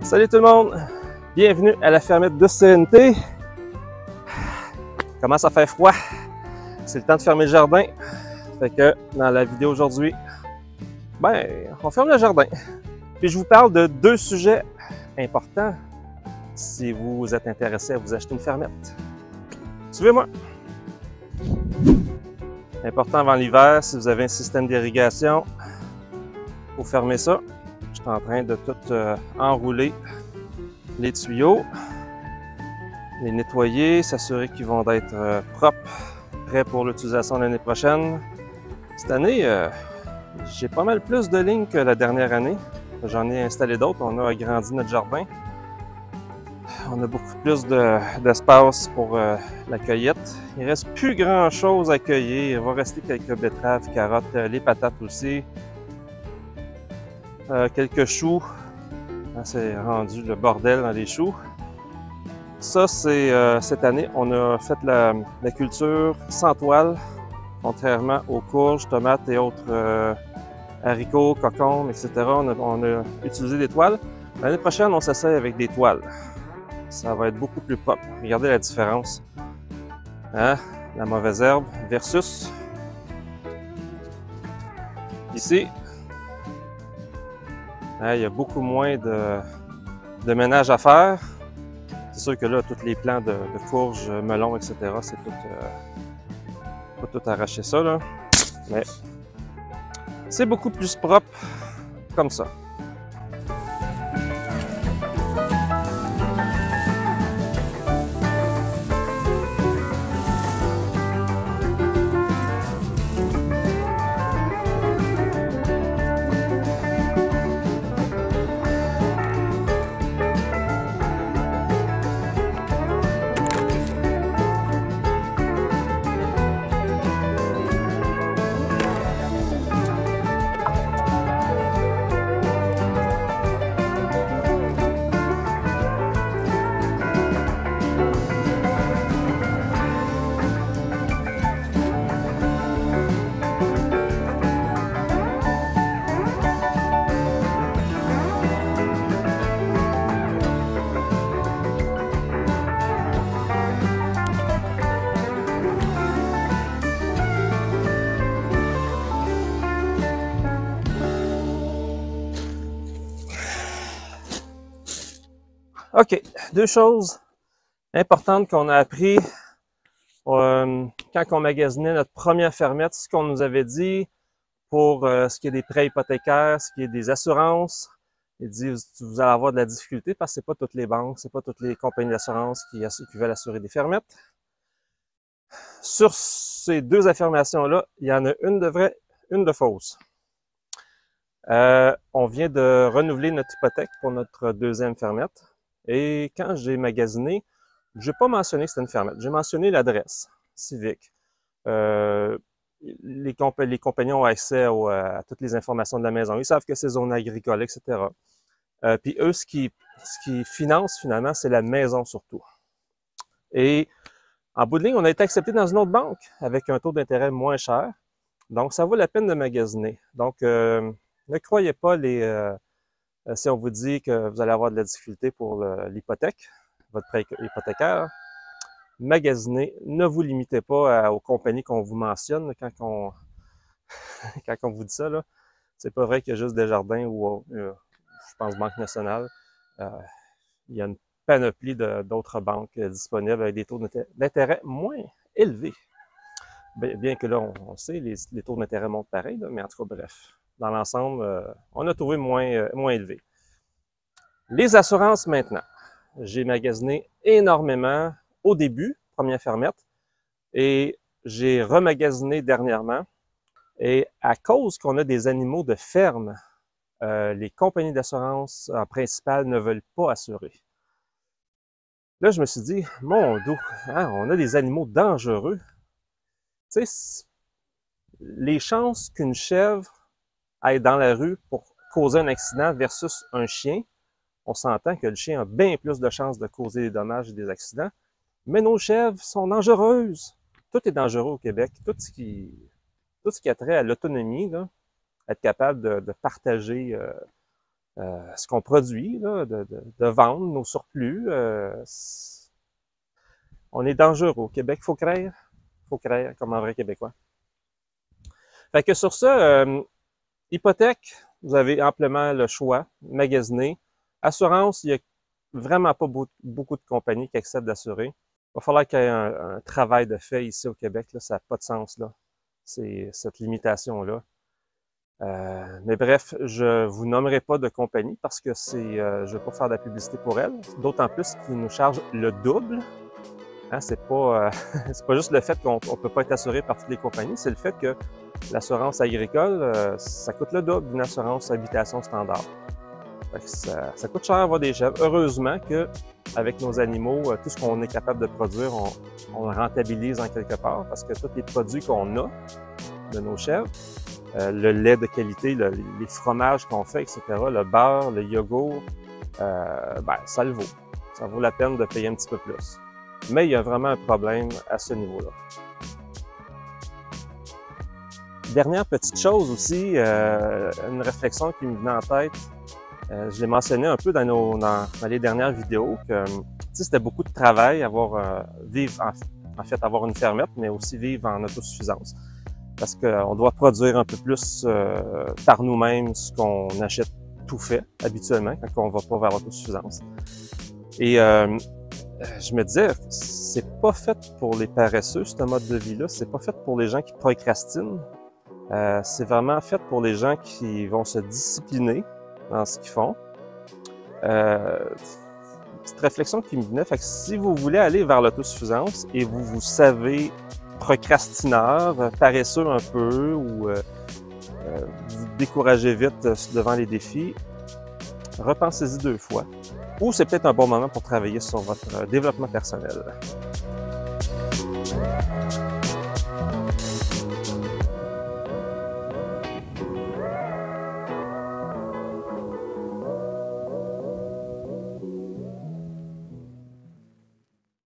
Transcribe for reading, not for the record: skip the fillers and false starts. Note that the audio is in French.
Salut tout le monde! Bienvenue à la fermette de sérénité. Commence à faire froid. C'est le temps de fermer le jardin. Fait que dans la vidéo aujourd'hui, on ferme le jardin. Puis je vous parle de deux sujets importants si vous êtes intéressé à vous acheter une fermette. Suivez-moi! Important avant l'hiver, si vous avez un système d'irrigation, il faut fermer ça. Je suis en train de tout enrouler les tuyaux, les nettoyer, s'assurer qu'ils vont être propres, prêts pour l'utilisation l'année prochaine. Cette année, j'ai pas mal plus de lignes que la dernière année. J'en ai installé d'autres, on a agrandi notre jardin. On a beaucoup plus d'espace pour la cueillette. Il ne reste plus grand chose à cueillir. Il va rester quelques betteraves, carottes, les patates aussi. Quelques choux. C'est rendu le bordel dans les choux. Ça, c'est cette année, on a fait la culture sans toile, contrairement aux courges, tomates et autres haricots, concombres, etc. On a utilisé des toiles. L'année prochaine, on s'essaye avec des toiles. Ça va être beaucoup plus propre. Regardez la différence. Hein? La mauvaise herbe versus ici. Hein, il y a beaucoup moins de ménage à faire. C'est sûr que là, tous les plants de courges, melons, etc., c'est tout, pas tout arracher ça, là. Mais c'est beaucoup plus propre comme ça. OK, deux choses importantes qu'on a appris quand on magasinait notre première fermette, ce qu'on nous avait dit pour ce qui est des prêts hypothécaires, ce qui est des assurances. Il dit vous allez avoir de la difficulté parce que c'est pas toutes les banques, c'est pas toutes les compagnies d'assurance qui veulent assurer des fermettes. Sur ces deux affirmations-là, il y en a une de vraie, une de fausse. On vient de renouveler notre hypothèque pour notre deuxième fermette. Et quand j'ai magasiné, je n'ai pas mentionné que c'était une fermette. J'ai mentionné l'adresse civique. Les compagnies ont accès à toutes les informations de la maison. Ils savent que c'est zone agricole, etc. Puis eux, ce qui financent finalement, c'est la maison surtout. Et en bout de ligne, on a été accepté dans une autre banque avec un taux d'intérêt moins cher. Donc, ça vaut la peine de magasiner. Donc, ne croyez pas si on vous dit que vous allez avoir de la difficulté pour l'hypothèque, votre prêt hypothécaire, magasinez. Ne vous limitez pas aux compagnies qu'on vous mentionne quand on vous dit ça. C'est pas vrai qu'il y a juste Desjardins ou, je pense, Banque nationale. Il y a une panoplie d'autres banques disponibles avec des taux d'intérêt moins élevés. Bien que là, on sait, les taux d'intérêt montent pareil, là, mais en tout cas, bref. Dans l'ensemble, on a trouvé moins élevé. Les assurances maintenant. J'ai magasiné énormément au début, première fermette, et j'ai remagasiné dernièrement. Et à cause qu'on a des animaux de ferme, les compagnies d'assurance en principal ne veulent pas assurer. Là, je me suis dit, mon Dieu, hein, on a des animaux dangereux. Tu sais, les chances qu'une chèvre aille dans la rue pour causer un accident versus un chien, on s'entend que le chien a bien plus de chances de causer des dommages et des accidents, mais nos chèvres sont dangereuses. Tout est dangereux au Québec. Tout ce qui a trait à l'autonomie, être capable de partager ce qu'on produit, là, de vendre nos surplus. On est dangereux au Québec, faut créer comme un vrai Québécois. Fait que sur ça, hypothèque, vous avez amplement le choix, magasiner. Assurance, il y a vraiment pas beaucoup de compagnies qui acceptent d'assurer. Il va falloir qu'il y ait un travail de fait ici au Québec, là, ça n'a pas de sens, là. C'est cette limitation-là. Mais bref, je vous nommerai pas de compagnie parce que je vais pas faire de la publicité pour elle. D'autant plus qu'ils nous chargent le double. Hein, c'est pas juste le fait qu'on peut pas être assuré par toutes les compagnies, c'est le fait que l'assurance agricole, ça coûte le double d'une assurance habitation standard. Fait que ça coûte cher avoir des chèvres. Heureusement que avec nos animaux, tout ce qu'on est capable de produire, on le rentabilise en quelque part parce que tous les produits qu'on a de nos chèvres, le lait de qualité, les fromages qu'on fait, etc., le beurre, le yogourt, ça le vaut. Ça vaut la peine de payer un petit peu plus. Mais il y a vraiment un problème à ce niveau-là. Dernière petite chose aussi, une réflexion qui me venait en tête, je l'ai mentionné un peu dans les dernières vidéos, que c'était beaucoup de travail, avoir une fermette, mais aussi vivre en autosuffisance. Parce qu'on doit produire un peu plus par nous-mêmes ce qu'on achète tout fait habituellement quand on va pas vers l'autosuffisance. Et je me disais, c'est pas fait pour les paresseux, ce mode de vie-là. C'est pas fait pour les gens qui procrastinent. C'est vraiment fait pour les gens qui vont se discipliner dans ce qu'ils font. Petite réflexion qui me venait, fait que si vous voulez aller vers l'autosuffisance et vous savez procrastineur, paresseux un peu ou vous découragez vite devant les défis, repensez-y 2 fois. Ou c'est peut-être un bon moment pour travailler sur votre développement personnel.